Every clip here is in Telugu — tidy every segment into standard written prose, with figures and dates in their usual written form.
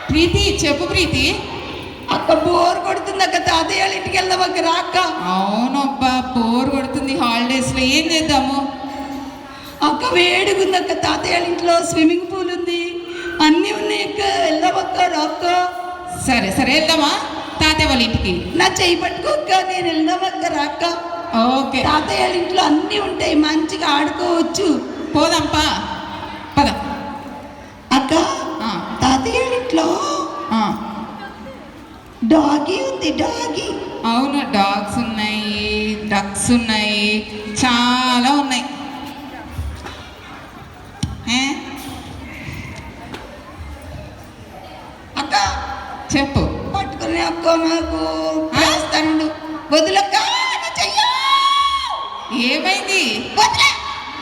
ప్రీతి చెప్పు ప్రీతి. అక్క బోర్ కొడుతుంది అక్క, తాతయ్య వాళ్ళ ఇంటికి వెళ్దాం అక్క, రా అక్క. అవునబ్బా బోర్ కొడుతుంది హాలిడేస్లో, ఏం చేద్దాము? అక్క వేడిగుంది అక్క, తాతయ్య వాళ్ళ ఇంట్లో స్విమ్మింగ్ పూల్ ఉంది, అన్నీ ఉన్నాయి అక్క, వెళ్దాం అక్క, రా అక్క. సరే సరే వెళ్దామా తాతయ్య వాళ్ళ ఇంటికి? నా చెయ్యి పట్టుకో అక్క, నేను వెళ్దాం అక్క, రా అక్క. ఓకే తాతయ్య వాళ్ళ ఇంట్లో అన్నీ ఉంటాయి, మంచిగా ఆడుకోవచ్చు. పోదాంపా పద. అక్క తాతయ్య వాళ్ళ ఇంట్లో డాగీ ఉంది, డాగీ. అవును, డాగ్స్ ఉన్నాయి, డక్స్ ఉన్నాయి, చాలా ఉన్నాయి. అక్క చెప్పు. పట్టుకునే అక్క, నాకు వేస్తాను, వదులక్క. ఏమైంది?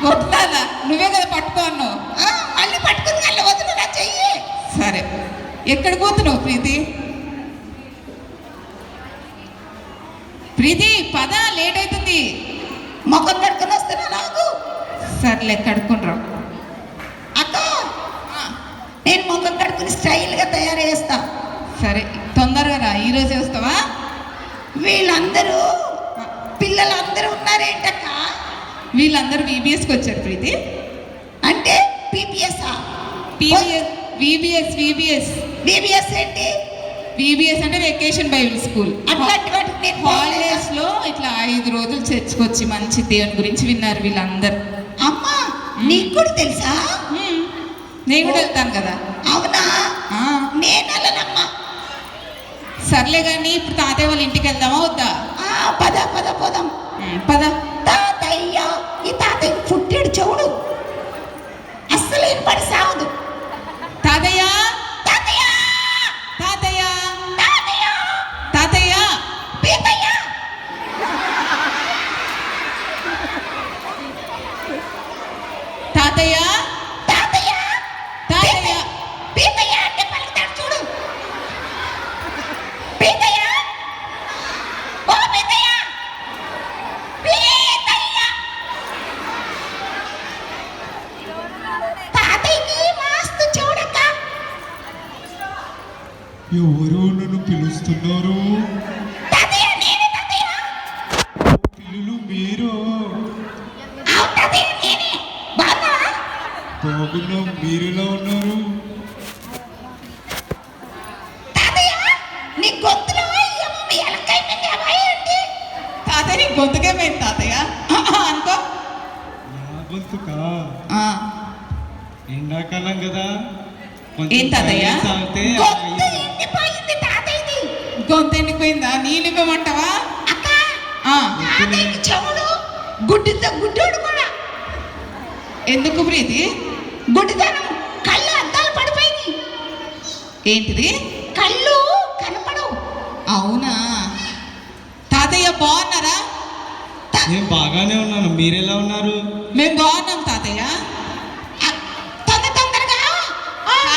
వద్దాదా? నువ్వే కదా పట్టుకోను. మళ్ళీ పట్టుకుంది మళ్ళీ వదులు నా చెయ్యి. సరే, ఎక్కడికి పోతున్నావు ప్రీతి? ప్రీతి పద, లేట్ అవుతుంది. ముఖం కడుకొని వస్తున్నా నాకు. సర్లే కడుక్కుని రా. అక్క నేను ముఖం కడుకుని స్టైల్గా తయారు చేస్తా. సరే తొందరగా రా, ఈరోజే వస్తావా? వీళ్ళందరూ పిల్లలందరూ ఉన్నారేంటక్క? వీళ్ళందరూ VBSకి వచ్చారు ప్రీతి. అంటే PBS VBS ఏంటి? VBS అంటే వెకేషన్ బైబిల్ స్కూల్. అట్లాంటి వాటికి నేను హాలిడేస్ లో ఇట్లా 5 రోజులు చర్చికి వచ్చి మంచి దేవుని గురించి విన్నారు వీళ్ళందరూ. అమ్మా నీకు కూడా తెలుసా? నేను కూడా వెళ్తాను కదా. అవునా? నేను వెళ్ళనమ్మా. సర్లే కానీ ఇప్పుడు తాతయ్య వాళ్ళ ఇంటికి వెళ్దామా వద్దా? పద పద పోదాం. పద. తాతయ్య, ఈ తాతయ్య పుట్టాడు చెవుడు, అస్సలు ఏం పడి సావదు. తాతయ్య తాతయ్య తాతయ్య తాతయ్య తాతయ్య పీతయ్య. తాతయ్య తాతయ్య తాతయ్య పీతయ్య అంటే పలుకుతాడు చూడు. పీతయ్య, ఓ పీతయ్య, పీతయ్య. తాతయ్యకి మస్తు చెవుడక్క. ఎవరు నన్ను పిలుస్తున్నారు? తాతయ్య నేనే తాతయ్య. పిల్లలు మీరు? అవును తాతయ్య నేనే. బాగున్నావా? బాగున్నా, మీరెలా ఉన్నారు? తాతయ్య నీ గొంతులో ఏమో మీ ఎలక్కాయ మింగావా ఏంటి? తాతయ్య నీ గొంతుకేమైంది తాతయ్య? అనుకో. నా గొంతుకా? ఆ, ఎండాకాలం కదా, ఏం తాతయ్య? సాగితే గొంతు ఎండిపోయింది తాతయ్యది. గొంతు ఎండిపోయిందా? నీళ్ళు ఇవ్వమంటావా? అక్క తాతయ్యకి చెవుడు గుడ్డోడు కూడా. ఎందుకు ప్రీతి? గుడ్డితనం, కళ్ళు అద్దాలు పడిపోయింది, ఏంటిది? కళ్ళు కనపడవు. అవునా? తాతయ్య బాగున్నారా? నేను బాగానే ఉన్నాను, మీరెలా ఉన్నారు? మేము బాగున్నాం తాతయ్య. తొందరగా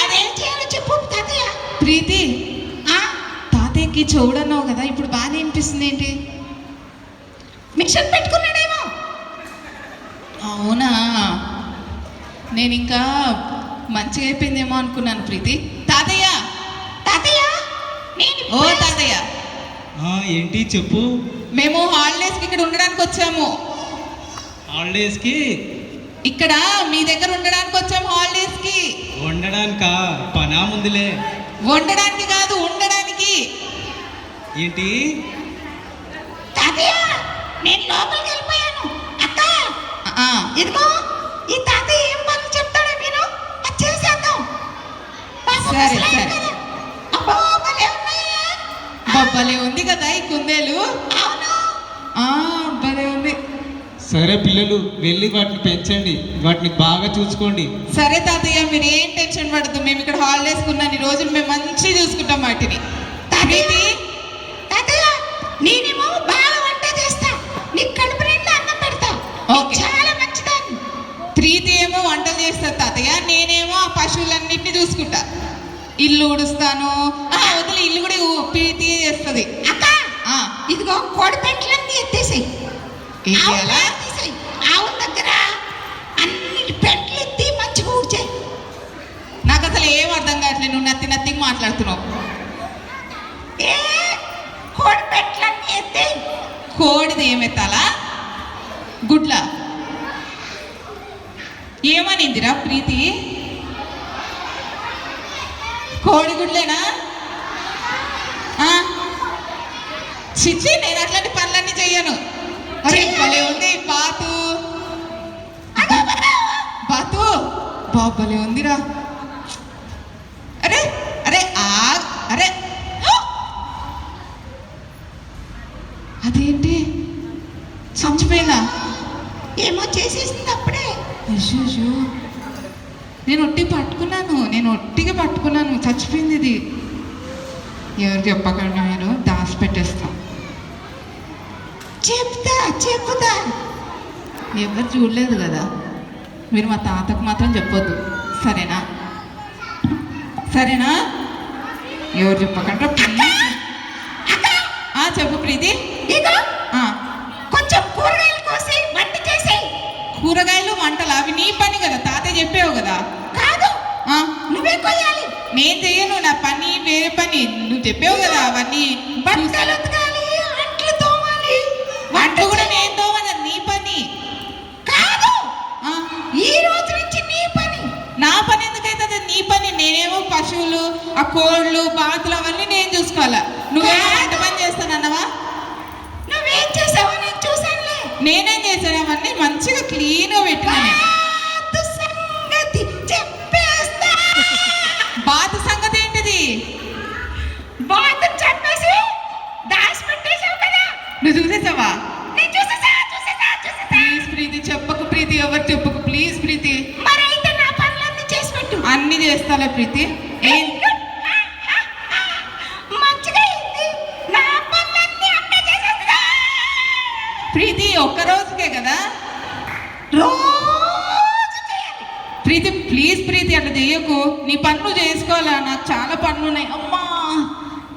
అదేం చేయాలో చెప్పు తాతయ్య. ప్రీతి తాతయ్యకి చెవుడన్నావు కదా, ఇప్పుడు బాగానే అనిపిస్తుంది ఏంటి? మిషన్ పెట్టుకున్నాడేమో. అవునా? నేను ఇంకా మంచిగా అయిపోయిందేమో అనుకున్నాను ప్రీతి. తాతయ్య తాతయ్య నేను ఓ తాతయ్య, ఏంటి చెప్పు. మేము హాలిడేస్కి ఇక్కడ ఉండడానికి వచ్చాము. హాలిడేస్కి? ఇక్కడ మీ దగ్గర ఉండడానికి వచ్చాము హాలిడేస్కి. వండడానికా? పనా ముందులే. వండడానికి కాదు, ఉండడానికి. ఏంటి? తాతయ్య నేను లోపలికి వెళ్ళిపోయాను. అక్క ఇదిగో ఈ తాతయ్య ఏం పనులు చెప్తాడో మీరు అది చేసేద్దాం. సరే సరే. అబ్బో భలే ఉన్నాయే. బొబ్బలే ఉంది కదా ఈ కుందేలు. అవును. భలే ఉంది. సరే పిల్లలు, వెళ్ళి వాటిని పెంచండి, వాటిని బాగా చూసుకోండి. సరే తాతయ్య, మీరు ఏం టెన్షన్ పడద్దు, మేము ఇక్కడ హాలిడేస్ ఉన్నన్ని రోజులు మేము మంచిగా చూసుకుంటాం వాటిని. తాతయ్య నేనేమో బాగా వంట చేస్తా, నీకు కడుపు నిండా అన్నం పెడతా. ఓకే. చాలా మంచిదాన్ని. ప్రీతి ఏమో వంటలు చేస్తారు తాతయ్య, నేనేమో ఆ పశువులన్నింటినీ చూసుకుంటా, ఇల్లు ఊడుస్తాను. వదిలి ఇల్లు కూడా ప్రీతి చేస్తుంది. అక్క ఇదిగో కోడి పెంట్లన్నీ ఎత్తేసాయి. ఏం చేయాలా? ఆవుల దగ్గర అన్ని పెంట్లు ఎత్తి మంచిగా ఊడ్చాయి. నాకు అసలు ఏం అర్థం కావట్లేదు, నువ్వు నత్తి మాట్లాడుతున్నావు. ఏ కోడి పెట్టలన్నీ ఎత్తి కోడిది ఏమెత్తాలా? గుడ్ల ఏమనిందిరా ప్రీతి? కోడి గుడ్లేనా? చిచ్చి, నేను అట్లాంటి పనులన్నీ చెయ్యను. అరే భలే ఉంది బాతు. బాతు బాబలే ఉందిరా. అరే అరే అరే అదేంటి చచ్చిపోయిందా? ఏమో చేసేసింది అప్పుడే. అయ్యో, నేను ఒట్టిగా పట్టుకున్నాను. చచ్చిపోయింది ఇది. ఎవరు చెప్పకండి, మీరు దాచి పెట్టేస్తాం. చెప్పుతా ఎవరు చూడలేదు కదా. మీరు మా తాతకు మాత్రం చెప్పొద్దు, సరేనా? ఎవరు చెప్పకండి ప్లీజ్. చెప్పు ప్రీతి. కొంచెం కూరగాయలు కోసి వంట చేసి. కూరగాయలు వంటలు అవి నీ పని కదా, తాతయ్య చెప్పావు కదా. కాదు, నువ్వే కొయ్యాలి. నేను చెయ్యను, నా పని వేరే పని. నువ్వు చెప్పావు కదా అవన్నీ. బట్టలు ఉతకాలి, అంట్లు తోమాలి. వంట కూడా నేను తోమను, నీ పని. కాదు, ఈ రోజు నుంచి నీ పని. నా పని ఎందుకైతే నీ పని. నేనేమో పశువులు, ఆ కోళ్ళు, బాతులు అవన్నీ నేను చూసుకోవాలా. నువ్వేమో వంట పని చేస్తానన్నావా? నువ్వేం చేసావో నేను చూసానులే. నేనేం చేశాను? అవన్నీ మంచిగా క్లీన్గా పెట్టుకున్నాను. బాతు సంగతి ఏంటిది? బాతు చెప్పేసి దాచి పెట్టేసావు కదా. నువ్వు చూసేసావా? నేను చూసేసా. ప్లీజ్ ప్రీతి, చెప్పకు ప్రీతి, ఎవరు చెప్పకు ప్లీజ్ ప్రీతి. మరి అయితే నా పనులన్నీ చేసి పెట్టు. అన్ని చేస్తాలే ప్రీతి. మంచిగా అయింది, నా పనులన్నీ అమ్మే చేసేస్తా. ప్రీతి ఒక్క రోజుకే కదా. రోజు చేయాలి. ప్రీతి ప్లీజ్ ప్రీతి, అట్లా చెయ్యకు. నీ పనులు చేసుకోవాలా, నాకు చాలా పనులు ఉన్నాయి. అమ్మా,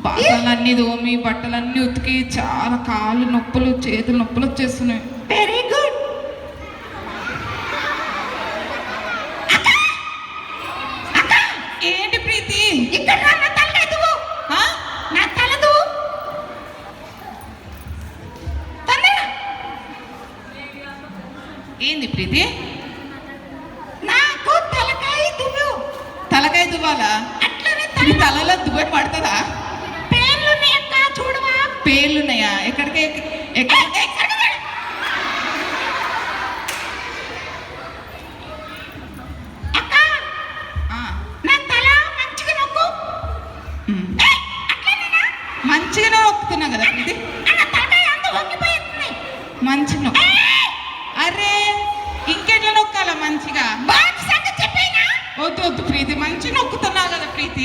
బాసలన్నీ దోమి, బట్టలన్నీ ఉతికి, చాలా కాళ్ళు నొప్పులు, చేతులు నొప్పులు వచ్చేస్తున్నాయి. Very good. ఏంటి ప్రీతి? ఇక్కడ నా తలదు. నా తలదు. ఏంది ప్రీతి? నాకు తలకాయ దువ్వు. తలకాయ దువ్వాలా? అట్లనే నీ తలలో దువ్వెన పడుతుందా? పేర్లున్నాయి అక్క, చూడవా? పేర్లున్నాయా? ఎక్కడికి? అక్క, నా తల మంచిగా నొక్కు. అట్లనేనా? మంచిగానే నొక్కుతున్నా కదా ప్రీతి. నా తలకాయ అంత వంగిపోయింది. మంచిగా నొక్కు. అరే ఇంకెట్లా నొక్కాలా మంచిగా? బాతు సంగతి చెప్పేనా? వద్దు ప్రీతి, మంచిగా నొక్కుతున్నావు కదా ప్రీతి.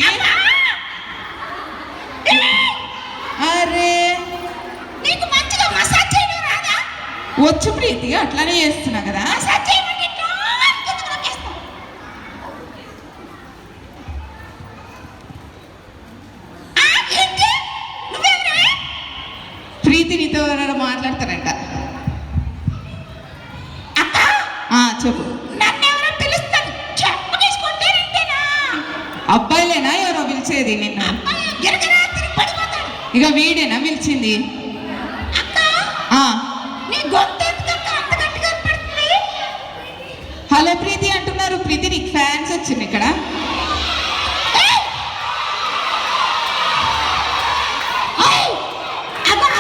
అరే నీకు మంచిగా మసాజ్ చేయడం రాదా? వచ్చు ప్రీతి, అట్లానే చేస్తున్నా కదా. మసాజ్ చేయమంటే ఇట్లా కిందకు నొక్కేస్తావు. ఏంటి? నువ్వెవరే? ప్రీతి నీతో ఎవరైనా మాట్లాడతారంట. అక్క, చెప్పు. నన్ను ఎవరో పిలుస్తారు, చెప్పు తీసుకుంటారంటేనా? అబ్బాయిలేనా ఎవరో పిలిచేది నిన్ను? గిరగిరా తిరిగి పడిపోతాడు. ఇక వీడేనా పిలిచింది? అక్క, ఆ నీ గొంతు ఎందుకక్క అంత గట్టిగా పడుతుంది? హలో ప్రీతి అంటున్నారు. ప్రీతి నీకు ఫ్యాన్స్ వచ్చింది ఇక్కడ.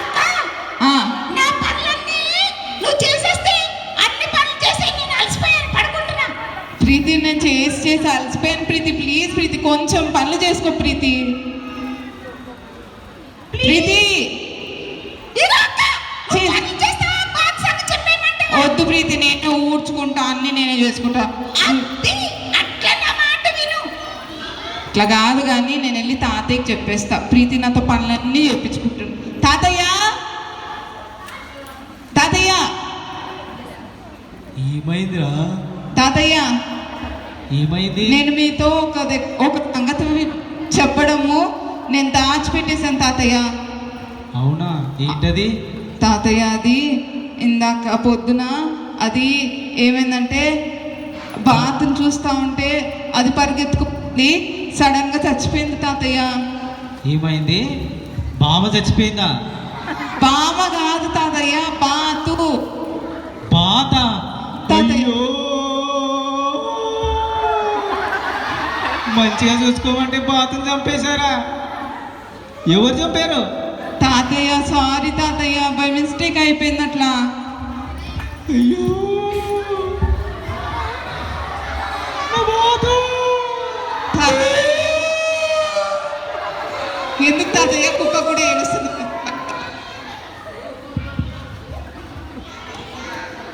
అక్క, నా పనులన్నీ నువ్వు చేసేస్తే అన్ని పనులు చేసి నేను అలసిపోయాను, పడుకుంటున్నా. ప్రీతి నేను చేసి అలసిపోయాను ప్రీతి. ప్లీజ్ ప్రీతి, కొంచెం పనులు చేసుకో ప్రీతి. ప్రీతి వద్దు ప్రీతి, నేను ఊడ్చుకుంటా, అన్ని నేనే చేసుకుంటా. ఇట్లా కాదు కానీ నేను వెళ్ళి తాతయ్యకి చెప్పేస్తా. ప్రీతి నాతో పనులన్నీ చెప్పించుకుంటాను. తాతయ్య ఏమైందిరా? తాతయ్య ఏమైంది? నేను మీతో ఒక సంగతి చెప్పడము నేను దాచిపెట్టేశాను తాతయ్య. అవునా? ఏంటది? తాతయ్య అది ఇందాక పొద్దున అది ఏమైందంటే బాత్ని చూస్తూ ఉంటే అది పరిగెత్తుకుంది. సడన్ గా చచ్చిపోయింది తాతయ్య. ఏమైంది? బావ చచ్చిపోయిందా? బావ కాదు తాతయ్య, బాతు. బాత? తాతయ్య. అయ్యో, మంచిగా చూసుకోమంటే బాతుని చంపేశారా? ఎవరు చంపారు? తాతయ్య సారీ తాతయ్య, బై మిస్టేక్ అయిపోయింది అట్లా. అయ్యో, నా బాతు. తాతయ్య. ఎందుకు తాతయ్య? కుక్క కూడా ఏడుస్తుంది.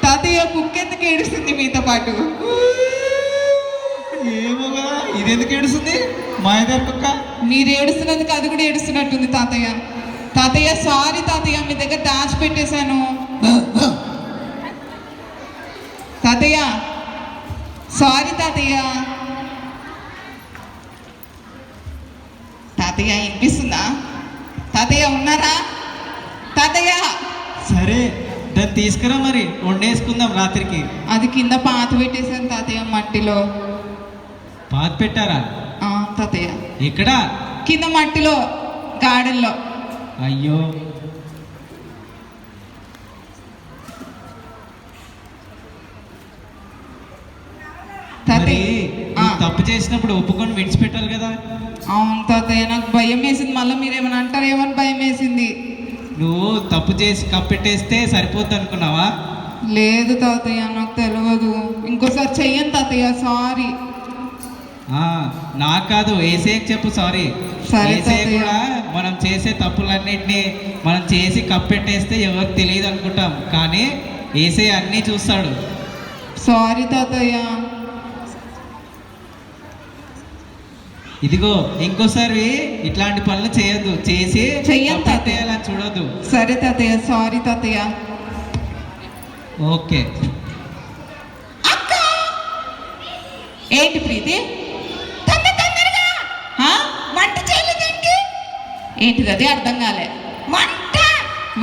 తాతయ్య కుక్క ఎందుకు ఏడుస్తుంది మీతో పాటు? ఏమోగా, ఇది ఎందుకు ఏడుస్తుంది? మాయదారి కుక్క. మీరు ఏడుస్తున్నందుకు అది కూడా ఏడుస్తున్నట్టుంది తాతయ్య. తాతయ్య సారీ తాతయ్య, మీ దగ్గర దాచిపెట్టేశాను. తాతయ్య సారీ తాతయ్య. తాతయ్య వినిపిస్తుందా? తాతయ్య ఉన్నారా? తాతయ్య. సరే, దాన్ని తీసుకురా, మరి వండేసుకుందాం రాత్రికి. అది కింద పాత పెట్టేశాను తాతయ్య, మట్టిలో. పాత పెట్టారా? తాతయ్య ఎక్కడ? కింద మట్టిలో, గార్డెన్లో. అయ్యో, మరి తాతయ్య. నువ్వు తప్పు చేసినప్పుడు ఒప్పుకొని విడిచిపెట్టాలి కదా. అవును తాతయ్య, నాకు భయం వేసింది. మళ్ళీ మీరేమైనా అంటారేమని భయం వేసింది. నువ్వు తప్పు చేసి కప్పెట్టేస్తే సరిపోద్ది అనుకున్నావా? లేదు తాతయ్య, నాకు తెలియదు. ఇంకోసారి చెయ్యను తాతయ్య, సారీ. నాకు కాదు, ఏసేకి చెప్పు సారీ. సరే ఏసే తాతయ్య. కూడా మనం చేసే తప్పులన్నింటినీ మనం చేసి కప్పెట్టేస్తే ఎవరికి తెలియదు అనుకుంటాం, కానీ ఏసే అన్నీ చూస్తాడు. సారీ తాతయ్య. ఇదిగో, ఇంకోసారి ఇట్లాంటి పనులు చేయొద్దు. చేసి చెయ్యం తాతయ్య. కప్పెట్టేయాలని చూడొద్దు. సరే తాతయ్య, సారీ తాతయ్య. ఓకే. ఏంటి ప్రీతి? తొందరగా హా? వంట చేయలేదేంటి? ఏంటిది? అది అర్థం కాలే. వంట.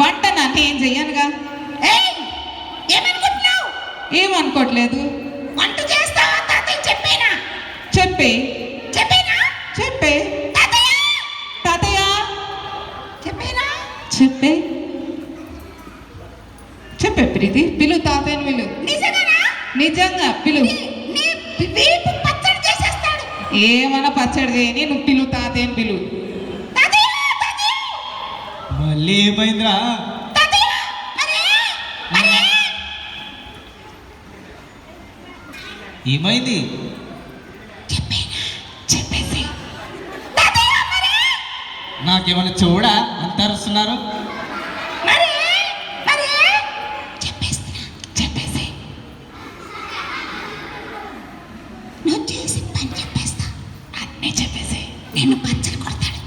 వంటనా? నేను చెయ్యనుగా. ఏయ్, ఏమనుకుంటున్నావు? ఏమనుకోవట్లేదు. వంట చేస్తావా? తాతయ్య చెప్పేనా? చెప్పే. చెప్పేనా? చెప్పే. తాతయ్య తాతయ్య చెప్పేనా? చెప్పే. చెప్పే ప్రీతి. పిలు తాతయ్యని పిలు. నిజంగానా? నిజంగా పిలు. నీ వీపు పచ్చడి చేసేస్తాడు. ఏమన్నా పచ్చడి చేయని, నువ్వు పిలు తాతయ్యని పిలు. తాతయ్య, తాతయ్య, మళ్ళీ ఏమైందిరా? తాతయ్య, అరే, ఏమైంది? చెప్పేసి. తాతయ్య, నాకేమైనా చూడా అంత అరుస్తున్నారు? మరి చెప్పేస్తున్నా, చెప్పేసి. నువ్వు చేసిన పని చెప్పేస్తా. అన్నీ చెప్పేసి. నిన్ను పచ్చడి కొడతాడు.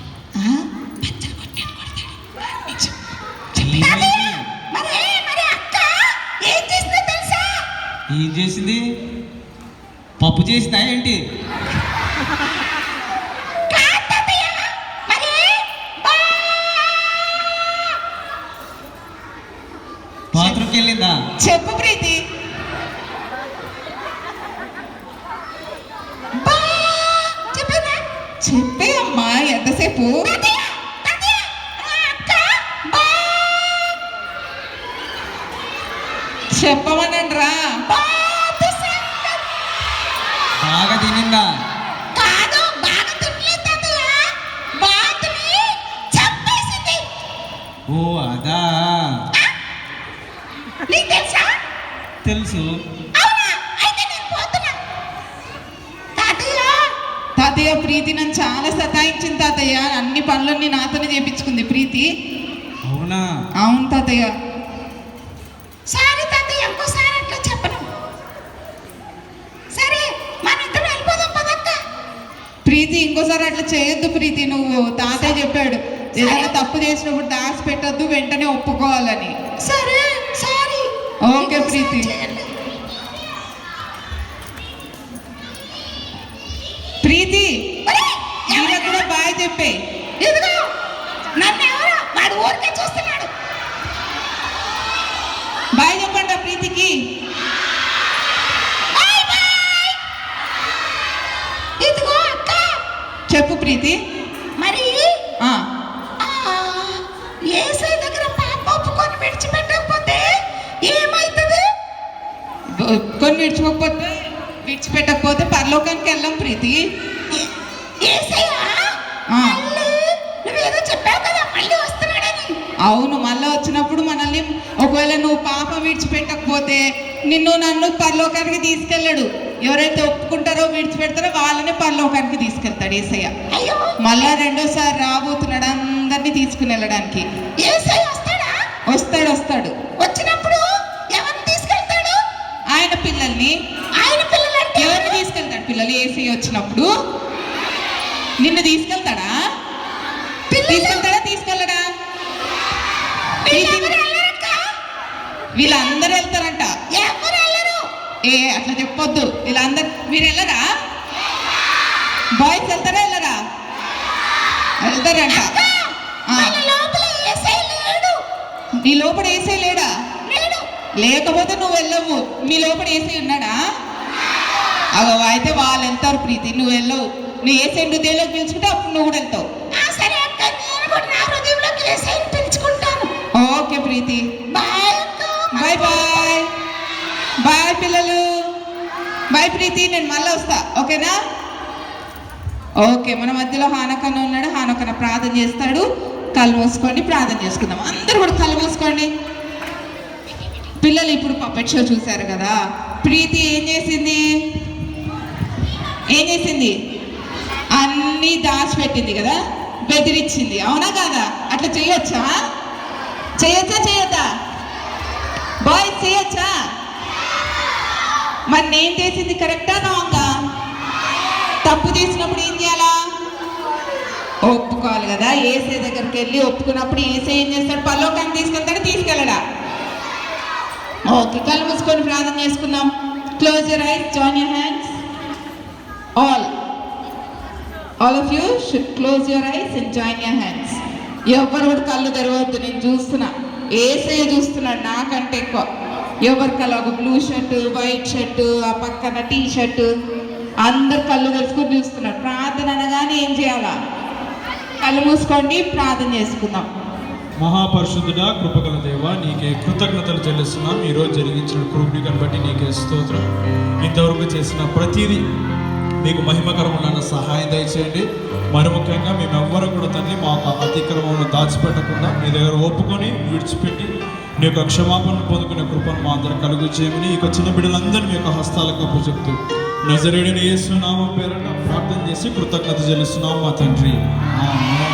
పచ్చడి కొట్టాడు, కొడతాడు. అన్నీ చెప్పేసి. ఏమైంది? మరి అక్క ఏం చేసిందో తెలుసా? ఏం చేసింది? పప్పు చేసిందా ఏంటి? కాదు తాతయ్య, మరి బాత్రూమ్కి వెళ్ళిందా? చెప్పు ప్రీతి. చెప్పేనా? చెప్పే అమ్మా, ఎంతసేపు? తాతయ్య, తాతయ్య, అక్క చెప్పమనండి రా. బాతు సంగతి. బాగా తినిందా? కాదు, బాగా తినలేదు తాతయ్య. బాతుని చంపేసింది. ఓ అదా, నీకు తెలుసా? తెలుసు. అవునా? అయితే నేను పోతున్నా. తాతయ్య, తాతయ్య ప్రీతి నన్ను చాలా సతాయించింది తాతయ్య. అన్ని పనులన్నీ నాతోనే చేపించుకుంది ప్రీతి. అవునా? అవును తాతయ్య. సారీ తాతయ్య, ఇంకోసారి అట్లా చెప్పను. సరే, మన ఇద్దరం వెళ్ళిపోదాం పదక్క. ప్రీతి ఇంకోసారి అట్లా చేయొద్దు ప్రీతి. నువ్వు తాతయ్య చెప్పాడు ఏదైనా తప్పు చేసినప్పుడు దాచి పెట్టద్దు, వెంటనే ఒప్పుకోవాలని. సరే, సారీ. ఓకే ప్రీతి. ప్రీతి ఈయన కూడా బాయ్ చెప్పే. ఇదిగో, నన్ను ఎవరో వాడు ఊరికే చూస్తున్నాడు. బాయ్ చెప్పండి ప్రీతికి. Bye bye. ఇదిగో అక్క, చెప్పు ప్రీతి. మరి ఆ, ఆ, యేసయ్య దగ్గర పాప ఒప్పుకొని విడిచిపెట్టకపోతే ఏమైతుంది? ఒప్పుకొని విడిచిపెట్టకపోతే పరలోకానికి వెళ్ళాం ప్రీతి. యేసయ్య ఆ. మళ్ళీ నువ్వేదో చెప్పావు కదా మళ్ళీ వస్తున్నాడని. అవును, మళ్ళీ వచ్చినప్పుడు మనల్ని ఒకవేళ నువ్వు పాపం విడిచిపెట్టకపోతే నన్ను పరలోకానికి తీసుకెళ్ళాడు. ఎవరైతే ఒప్పుకుంటారో విడిచిపెడతారో వాళ్ళనే పరలోకానికి తీసుకెళ్తాడు యేసయ్య. అయ్యో, మళ్ళా రెండోసారి రాబోతున్నాడు అందరినీ తీసుకుని వెళ్ళడానికి. యేసయ్య వస్తాడా? వస్తాడు. వచ్చినప్పుడు ఎవరిని తీసుకెళ్తాడు? ఆయన పిల్లల్ని. ఆయన పిల్లలంటే ఎవరిని తీసుకెళ్తాడు? పిల్లలు యేసయ్య వచ్చినప్పుడు నిన్ను తీసుకెళ్తాడా? తీసుకెళ్ళడా? వీళ్ళెవరు వెళ్ళరక్క? వీళ్ళందరూ వెళ్తారంట. ఎవరు వెళ్ళరు? అట్లా చెప్పొద్దు. వీళ్ళందరూ మీరు వెళ్ళరా? బాయ్స్ వెళ్తారా వెళ్ళరా? వెళ్తారంట. మన లోపల యేసయ్య లేడు. నీ లోపల యేసయ్య లేడా? లేడు. లేకపోతే నువ్వు వెళ్ళవు. మీ లోపల యేసయ్య ఉన్నాడా? అగో అయితే వాళ్ళు వెళ్తారు ప్రీతి, నువ్వు వెళ్ళవు. నువ్వు యేసయ్య హృదయంలోకి పిలుచుకుంటే అప్పుడు నువ్వు కూడా వెళ్తావు. సరే అక్క, నేను కూడా నా హృదయంలోకి యేసయ్యని పిలుచుకుంటాను. ఓకే ప్రీతి, బాయ్ అక్క. Bye bye. బాయ్ పిల్లలు. బాయ్ ప్రీతి, నేను మళ్ళీ వస్తా, ఓకేనా? ఓకే, మన మధ్యలో హానకన్న ఉన్నాడు. హానకన్న ప్రార్థన చేస్తాడు. కళ్ళు మూసుకోండి, ప్రార్థన చేసుకుందాం. అందరూ కూడా కళ్ళు మూసుకోండి. పిల్లలు ఇప్పుడు పప్పెట్ షో చూశారు కదా. ప్రీతి ఏం చేసింది? అన్నీ దాచిపెట్టింది కదా, బెదిరించింది, అవునా కాదా? అట్లా చేయొచ్చా? చేయొద్దా? బాయ్స్ చేయొచ్చా? మరి నేను చేసింది కరెక్టా రాంగా? తప్పు చేసినప్పుడు ఏం చేయాలా? ఒప్పుకోవాలి కదా. యేసయ్య దగ్గరికి వెళ్ళి ఒప్పుకున్నప్పుడు యేసయ్య ఏం చేస్తాడు? పరలోకానికి తీసుకెళ్ళడా? ఓకే, కళ్ళు మూసుకొని ప్రార్థన చేసుకుందాం. Close your eyes, join your hands. All of you should close your eyes and join your hands. ఎవరు కూడా కళ్ళు తెరవద్దు. నేను చూస్తున్నా, యేసయ్య చూస్తున్నాడు నాకంటే ఎక్కువ. ఎవరి కళ్ళు, ఒక బ్లూ షర్టు, వైట్ షర్టు, ఆ పక్కన టీ షర్టు, అందరు కళ్ళు తెరుచుకొని చూస్తున్నారు. ప్రార్థన అనగానే ఏం చేయాలా? కళ్ళు మూసుకోండి, ప్రార్థన చేసుకుందాం. మహాపరిశుద్ధుడా, కృపగల దేవ, నీకే కృతజ్ఞతలు చెల్లిస్తున్నాం. ఈరోజు జరిగించిన కృపను బట్టి నీకే స్తోత్రం. ఇంతవరకు చేసిన ప్రతిదీ మీకు మహిమకరమైన సహాయం దయచేయండి. మరి ముఖ్యంగా మేమెవ్వరూ కూడా తండ్రి మా యొక్క అతిక్రమమును దాచిపెట్టకుండా మీ దగ్గర ఒప్పుకొని విడిచిపెట్టి నీ యొక్క క్షమాపణ పొందుకునే కృపను మా అందరూ కలుగు చేయమని ఈ యొక్క చిన్న బిడ్డలందరినీ మీ యొక్క హస్తాలకు అప్పచెప్తూ నజరేయుడైన యేసు నామం పేరట ప్రార్థన చేసి కృతజ్ఞత చెల్లిస్తున్నాం మా తండ్రి. ఆమేన్.